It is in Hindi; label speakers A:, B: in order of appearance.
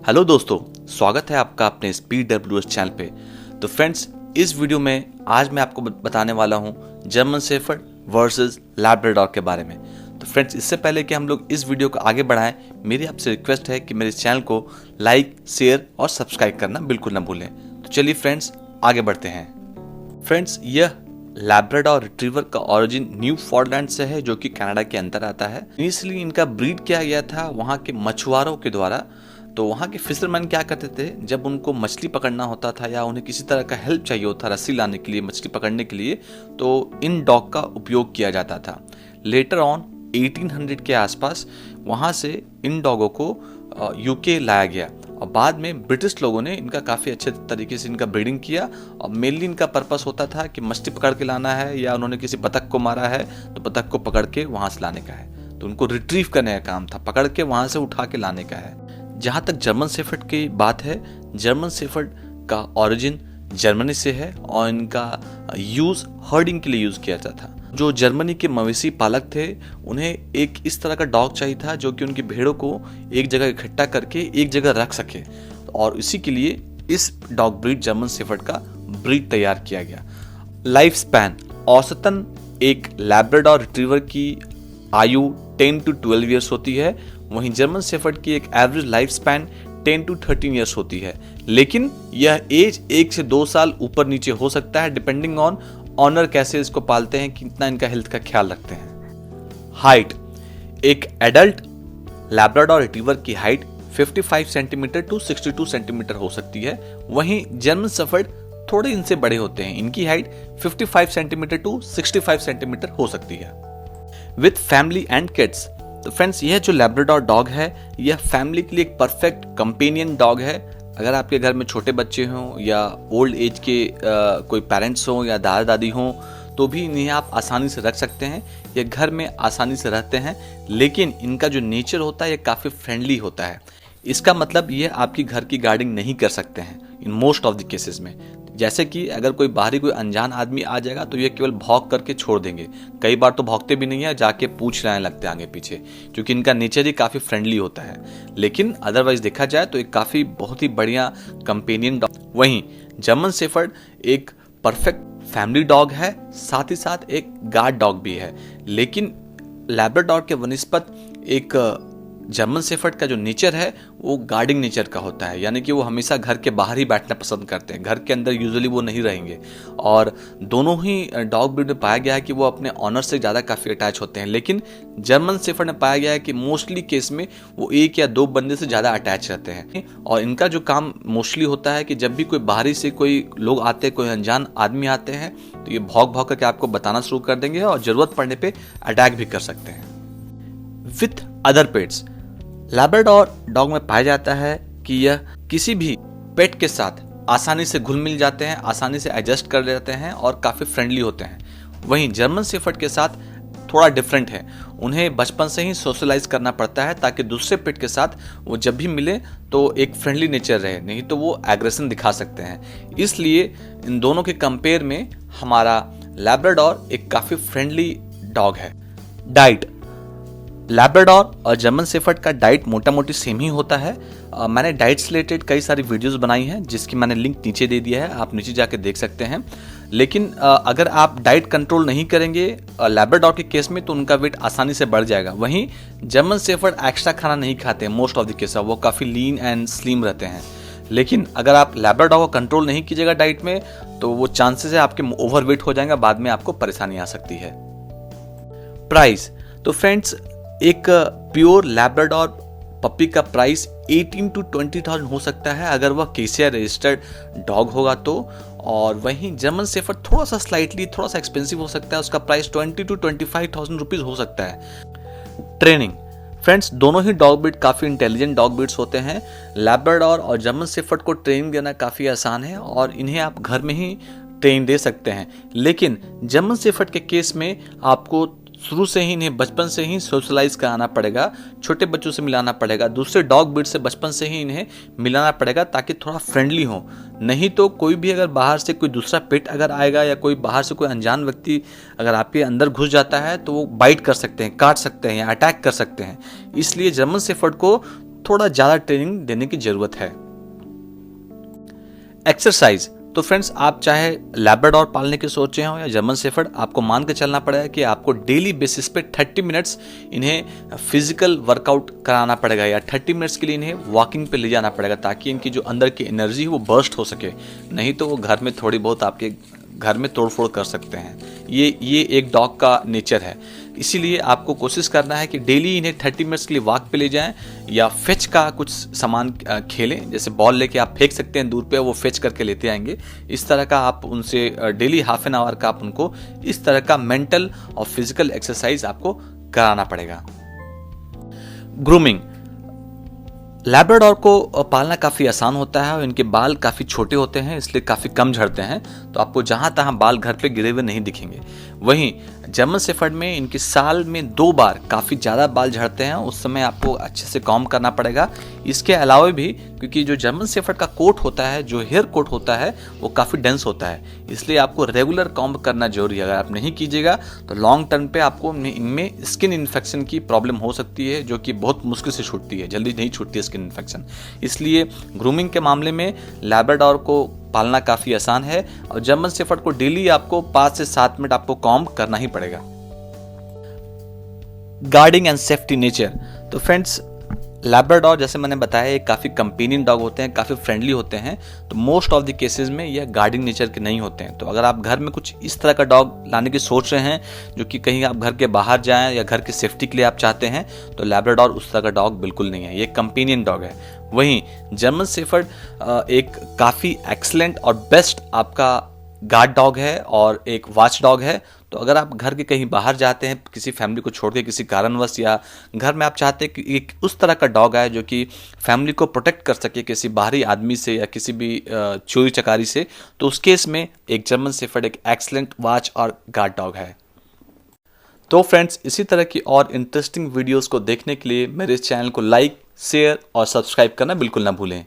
A: हेलो दोस्तों, स्वागत है आपका अपने PWS चैनल पे। तो फ्रेंड्स, इस वीडियो में आज मैं आपको बताने वाला हूँ जर्मन शेफर्ड वर्सेस लैब्राडोर के बारे में। तो फ्रेंड्स, इससे पहले कि हम लोग इस वीडियो को आगे बढ़ाएं, मेरी आपसे रिक्वेस्ट है कि मेरे चैनल को लाइक, शेयर और सब्सक्राइब करना बिल्कुल ना भूलें। तो चलिए फ्रेंड्स, आगे बढ़ते हैं। फ्रेंड्स, यह लैब्राडोर रिट्रीवर का ओरिजिन न्यूफाउंडलैंड से है, जो कि कनाडा के अंदर आता है। इनिशियली इनका ब्रीड किया गया था वहाँ के मछुआरों के द्वारा। तो वहाँ के फिशरमैन क्या करते थे, जब उनको मछली पकड़ना होता था या उन्हें किसी तरह का हेल्प चाहिए होता रस्सी लाने के लिए, मछली पकड़ने के लिए, तो इन डॉग का उपयोग किया जाता था। लेटर ऑन 1800 के आसपास वहाँ से इन डॉगों को यूके लाया गया और बाद में ब्रिटिश लोगों ने इनका काफ़ी अच्छे तरीके से इनका ब्रीडिंग किया। और मेनली इनका पर्पस होता था कि मछली पकड़ के लाना है या उन्होंने किसी बतख को मारा है तो बतख को पकड़ के वहाँ से लाने का है। तो उनको रिट्रीव करने का काम था, पकड़ के वहाँ से उठा के लाने का है। जहाँ तक जर्मन शेफर्ड की बात है, जर्मन शेफर्ड का ओरिजिन जर्मनी से है और इनका यूज़ हर्डिंग के लिए यूज़ किया जाता था। जो जर्मनी के मवेशी पालक थे, उन्हें एक इस तरह का डॉग चाहिए था जो कि उनकी भेड़ों को एक जगह इकट्ठा करके एक जगह रख सके, और इसी के लिए इस डॉग ब्रीड जर्मन शेफर्ड का ब्रीड तैयार किया गया। लाइफ स्पैन औसतन एक लैब्राडोर रिट्रीवर की आयु 10 to 12 ईयर्स होती है, वहीं जर्मन शेफर्ड की एक average life span 10 to 13 years होती है। लेकिन यह एज 1 से 2 साल ऊपर नीचे हो सकता है, डिपेंडिंग ऑन ऑनर कैसे इसको पालते हैं, कितना इनका हेल्थ का ख्याल रखते हैं। हाइट, एक एडल्ट लैब्राडोर रिट्रीवर की हाइट 55 सेंटीमीटर टू 62 सेंटीमीटर हो सकती है। वहीं जर्मन शेफर्ड थोड़े इनसे बड़े होते हैं, इनकी हाइट 55 सेंटीमीटर टू 65 सेंटीमीटर हो सकती है। विथ फैमिली एंड किड्स, तो फ्रेंड्स, यह जो लैब्राडोर डॉग है, यह फैमिली के लिए एक परफेक्ट कंपेनियन डॉग है। अगर आपके घर में छोटे बच्चे हों या ओल्ड एज के कोई पेरेंट्स हों या दादा दादी हों, तो भी इन्हें आप आसानी से रख सकते हैं। ये घर में आसानी से रहते हैं, लेकिन इनका जो नेचर होता है ये काफ़ी फ्रेंडली होता है। इसका मतलब ये आपकी घर की गार्डिंग नहीं कर सकते हैं in most of the cases में। जैसे कि अगर कोई बाहरी कोई अनजान आदमी आ जाएगा तो ये केवल भौंक करके छोड़ देंगे। कई बार तो भौंकते भी नहीं है, जाके पूछ रहे लगते आगे पीछे, क्योंकि इनका नेचर ही काफ़ी फ्रेंडली होता है। लेकिन अदरवाइज देखा जाए तो एक काफ़ी बहुत ही बढ़िया कंपेनियन डॉग। वहीं जर्मन शेफर्ड एक परफेक्ट फैमिली डॉग है, साथ ही साथ एक गार्ड डॉग भी है। लेकिन लैब्राडोर के वनिस्पत एक जर्मन शेफर्ड का जो नेचर है वो गार्डिंग नेचर का होता है, यानी कि वो हमेशा घर के बाहर ही बैठना पसंद करते हैं, घर के अंदर यूजुअली वो नहीं रहेंगे। और दोनों ही डॉग ब्रीड में पाया गया है कि वो अपने ऑनर से ज़्यादा काफ़ी अटैच होते हैं। लेकिन जर्मन शेफर्ड में पाया गया है कि मोस्टली केस में वो 1 या 2 बंदे से ज़्यादा अटैच रहते हैं। और इनका जो काम मोस्टली होता है कि जब भी कोई बाहरी से कोई लोग आते हैं, कोई अनजान आदमी आते हैं, तो ये भौंक भौंक करके आपको बताना शुरू कर देंगे और ज़रूरत पड़ने पर अटैक भी कर सकते हैं। With other pets, Labrador dog में पाया जाता है कि यह किसी भी पेट के साथ आसानी से घुल मिल जाते हैं, आसानी से एडजस्ट कर लेते हैं और काफ़ी फ्रेंडली होते हैं। वहीं जर्मन शेफर्ड के साथ थोड़ा डिफरेंट है, उन्हें बचपन से ही सोशलाइज करना पड़ता है ताकि दूसरे पेट के साथ वो जब भी मिले तो एक फ्रेंडली नेचर रहे, नहीं तो वो एग्रेशन दिखा सकते हैं। इसलिए इन दोनों के कंपेयर में हमारा लैब्राडोर एक काफ़ी फ्रेंडली डॉग है। डाइट, लैब्राडोर और जर्मन शेफर्ड का डाइट मोटा मोटी सेम ही होता है। मैंने डाइट से रिलेटेड कई सारी वीडियोस बनाई हैं, जिसकी मैंने लिंक नीचे दे दिया है, आप नीचे जाके देख सकते हैं। लेकिन अगर आप डाइट कंट्रोल नहीं करेंगे लैब्राडोर के केस में, तो उनका वेट आसानी से बढ़ जाएगा। वहीं जर्मन शेफर्ड एक्स्ट्रा खाना नहीं खाते हैं मोस्ट ऑफ द केस, वो काफ़ी लीन एंड स्लिम रहते हैं। लेकिन अगर आप लैब्राडोर को कंट्रोल नहीं कीजिएगा डाइट में, तो वो चांसेस है आपके ओवरवेट हो जाएगा, बाद में आपको परेशानी आ सकती है। प्राइस, तो फ्रेंड्स, एक प्योर लैब्राडोर पप्पी का प्राइस 18 to 20,000 हो सकता है अगर वह केसीआई रजिस्टर्ड डॉग होगा तो। और वहीं जर्मन शेफर्ड थोड़ा सा एक्सपेंसिव हो सकता है, उसका प्राइस 20 to 25,000 रुपीज़ हो सकता है। ट्रेनिंग, फ्रेंड्स, दोनों ही डॉग ब्रीड काफ़ी इंटेलिजेंट डॉग ब्रीड्स होते हैं। लैब्राडोर और जर्मन शेफर्ड को ट्रेनिंग देना काफ़ी आसान है और इन्हें आप घर में ही ट्रेनिंग दे सकते हैं। लेकिन जर्मन शेफर्ड के केस में आपको शुरू से ही इन्हें बचपन से ही सोशलाइज कराना पड़ेगा, छोटे बच्चों से मिलाना पड़ेगा, दूसरे डॉग ब्रीड से बचपन से ही इन्हें मिलाना पड़ेगा ताकि थोड़ा फ्रेंडली हो। नहीं तो कोई भी अगर बाहर से कोई दूसरा पेट अगर आएगा या कोई बाहर से कोई अनजान व्यक्ति अगर आपके अंदर घुस जाता है तो वो बाइट कर सकते हैं, काट सकते हैं या अटैक कर सकते हैं। इसलिए जर्मन शेफर्ड को थोड़ा ज़्यादा ट्रेनिंग देने की ज़रूरत है। एक्सरसाइज, तो फ्रेंड्स आप चाहे लैब्राडोर पालने की सोचे हो या जर्मन शेफर्ड, आपको मान के चलना पड़ेगा कि आपको डेली बेसिस पे 30 मिनट्स इन्हें फिजिकल वर्कआउट कराना पड़ेगा या 30 मिनट्स के लिए इन्हें वॉकिंग पे ले जाना पड़ेगा, ताकि इनकी जो अंदर की एनर्जी है वो बर्स्ट हो सके। नहीं तो वो घर में थोड़ी बहुत आपके घर में तोड़फोड़ कर सकते हैं। ये एक डॉग का नेचर है। इसीलिए आपको कोशिश करना है कि डेली इन्हें 30 मिनट्स के लिए वॉक पे ले जाएं या फेच का कुछ सामान खेलें, जैसे बॉल लेके आप फेंक सकते हैं दूर पे, वो फेच करके लेते आएंगे। इस तरह का आप उनसे डेली हाफ एन आवर का आप उनको इस तरह का मेंटल और फिजिकल एक्सरसाइज आपको कराना पड़ेगा। ग्रूमिंग, लैब्राडोर को पालना काफ़ी आसान होता है और इनके बाल काफ़ी छोटे होते हैं, इसलिए काफ़ी कम झड़ते हैं, तो आपको जहाँ तहाँ बाल घर पे गिरे हुए नहीं दिखेंगे। वहीं जर्मन शेफर्ड में इनके साल में 2 बार काफ़ी ज़्यादा बाल झड़ते हैं, उस समय आपको अच्छे से कॉम्ब करना पड़ेगा। इसके अलावा भी क्योंकि जो जर्मन शेफर्ड का कोट होता है, जो हेयर कोट होता है, वो काफ़ी डेंस होता है, इसलिए आपको रेगुलर कॉम्ब करना जरूरी है। अगर आप नहीं कीजिएगा तो लॉन्ग टर्म पे आपको इनमें स्किन इन्फेक्शन की प्रॉब्लम हो सकती है, जो कि बहुत मुश्किल से छूटती है, जल्दी नहीं छूटती है स्किन इन्फेक्शन। इसलिए ग्रूमिंग के मामले में लैब्राडोर को पालना काफ़ी आसान है और जर्मन शेफर्ड को डेली आपको 5 से 7 मिनट आपको कॉम्ब करना ही पड़ेगा। गार्डिंग एंड सेफ्टी नेचर, तो फ्रेंड्स लैब्राडोर जैसे मैंने बताया ये काफ़ी कंपेनियन डॉग होते हैं, काफ़ी फ्रेंडली होते हैं, तो मोस्ट ऑफ द केसेस में ये गार्डिंग नेचर के नहीं होते हैं। तो अगर आप घर में कुछ इस तरह का डॉग लाने की सोच रहे हैं जो कि कहीं आप घर के बाहर जाएं या घर की सेफ्टी के लिए आप चाहते हैं, तो लैब्राडोर उस तरह का डॉग बिल्कुल नहीं है, ये कंपेनियन डॉग है। वहीं जर्मन शेफर्ड एक काफ़ी एक्सलेंट और बेस्ट आपका गार्ड डॉग है और एक वॉच डॉग है। तो अगर आप घर के कहीं बाहर जाते हैं किसी फैमिली को छोड़ के किसी कारणवश, या घर में आप चाहते हैं कि एक उस तरह का डॉग आए जो कि फैमिली को प्रोटेक्ट कर सके किसी बाहरी आदमी से या किसी भी चोरी चकारी से, तो उस केस में एक जर्मन शेफर्ड एक एक्सलेंट वॉच और गार्ड डॉग है। तो फ्रेंड्स इसी तरह की और इंटरेस्टिंग वीडियोस को देखने के लिए मेरे इस चैनल को लाइक, शेयर और सब्सक्राइब करना बिल्कुल ना भूलें।